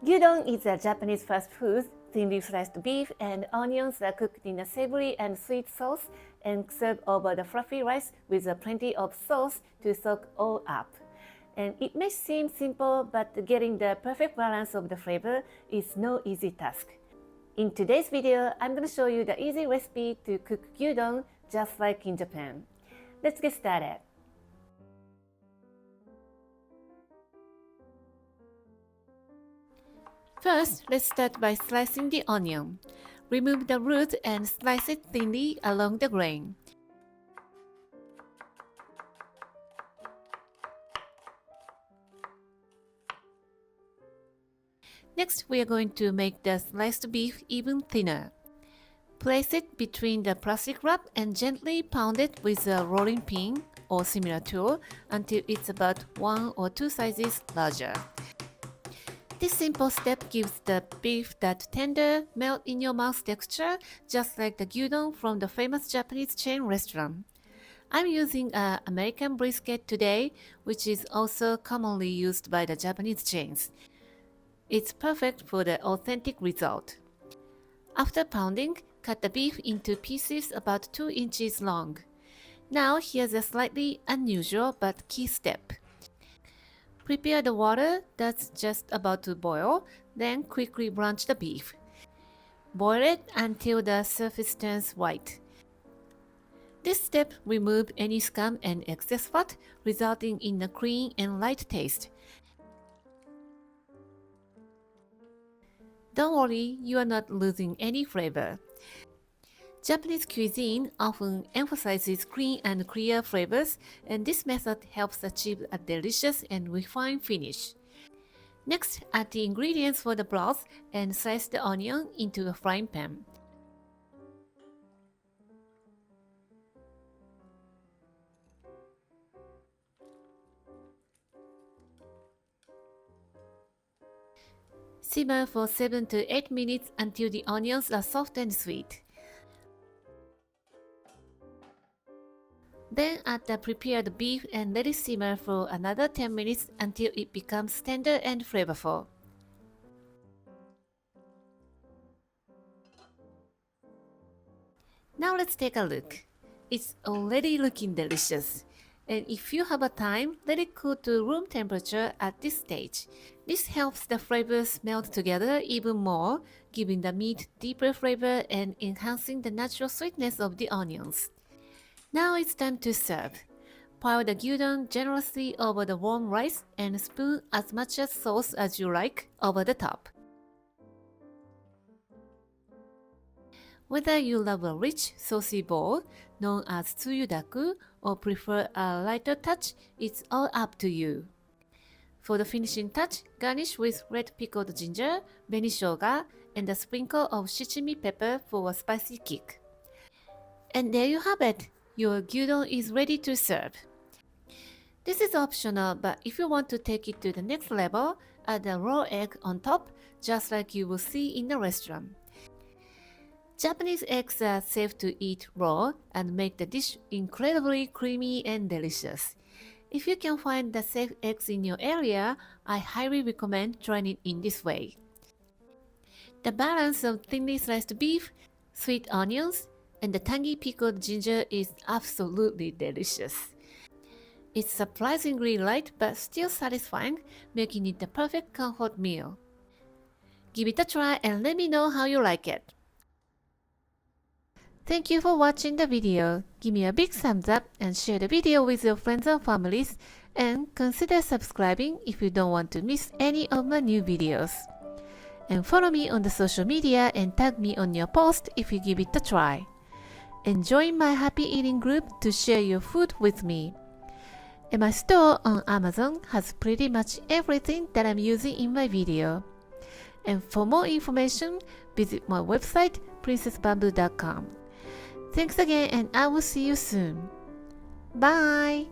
Gyudon is a Japanese fast food. Thinly sliced beef and onions are cooked in a savory and sweet sauce and served over the fluffy rice with plenty of sauce to soak all up. And it may seem simple, but getting the perfect balance of the flavor is no easy task. In today's video, I'm going to show you the easy recipe to cook gyudon just like in Japan. Let's get started. First, let's start by slicing the onion. Remove the root and slice it thinly along the grain. Next, we are going to make the sliced beef even thinner. Place it between the plastic wrap and gently pound it with a rolling pin or similar tool until it's about 1 or 2 sizes larger. This simple step gives the beef that tender, melt-in-your-mouth texture, just like the gyudon from the famous Japanese chain restaurant. I'm using an American brisket today, which is also commonly used by the Japanese chains. It's perfect for the authentic result. After pounding, cut the beef into pieces about 2 inches long. Now here's a slightly unusual but key step. Prepare the water that's just about to boil, then quickly blanch the beef. Boil it until the surface turns white. This step removes any scum and excess fat, resulting in a clean and light taste. Don't worry, you are not losing any flavor. Japanese cuisine often emphasizes clean and clear flavors, and this method helps achieve a delicious and refined finish. Next, add the ingredients for the broth and slice the onion into a frying pan. Simmer for 7 to 8 minutes until the onions are soft and sweet. Then add the prepared beef and let it simmer for another 10 minutes until it becomes tender and flavorful. Now let's take a look. It's already looking delicious. And if you have a time, let it cool to room temperature at this stage. This helps the flavors melt together even more, giving the meat deeper flavor and enhancing the natural sweetness of the onions. Now it's time to serve. Pile the gyudon generously over the warm rice and spoon as much sauce as you like over the top. Whether you love a rich, saucy bowl, known as tsuyudaku, or prefer a lighter touch, it's all up to you. For the finishing touch, garnish with red pickled ginger, Beni Shoga, and a sprinkle of Shichimi pepper for a spicy kick. And there you have it! Your gyudon is ready to serve. This is optional, but if you want to take it to the next level, add a raw egg on top, just like you will see in the restaurant. Japanese eggs are safe to eat raw and make the dish incredibly creamy and delicious. If you can find the safe eggs in your area, I highly recommend trying it in this way. The balance of thinly sliced beef, sweet onions, and the tangy pickled ginger is absolutely delicious. It's surprisingly light but still satisfying, making it the perfect comfort meal. Give it a try and let me know how you like it. Thank you for watching the video. Give me a big thumbs up and share the video with your friends and families, and consider subscribing if you don't want to miss any of my new videos. And follow me on the social media and tag me on your post if you give it a try. And join my happy eating group to share your food with me. And my store on Amazon has pretty much everything that I'm using in my video. And for more information, visit my website princessbamboo.com. Thanks again, and I will see you soon. Bye!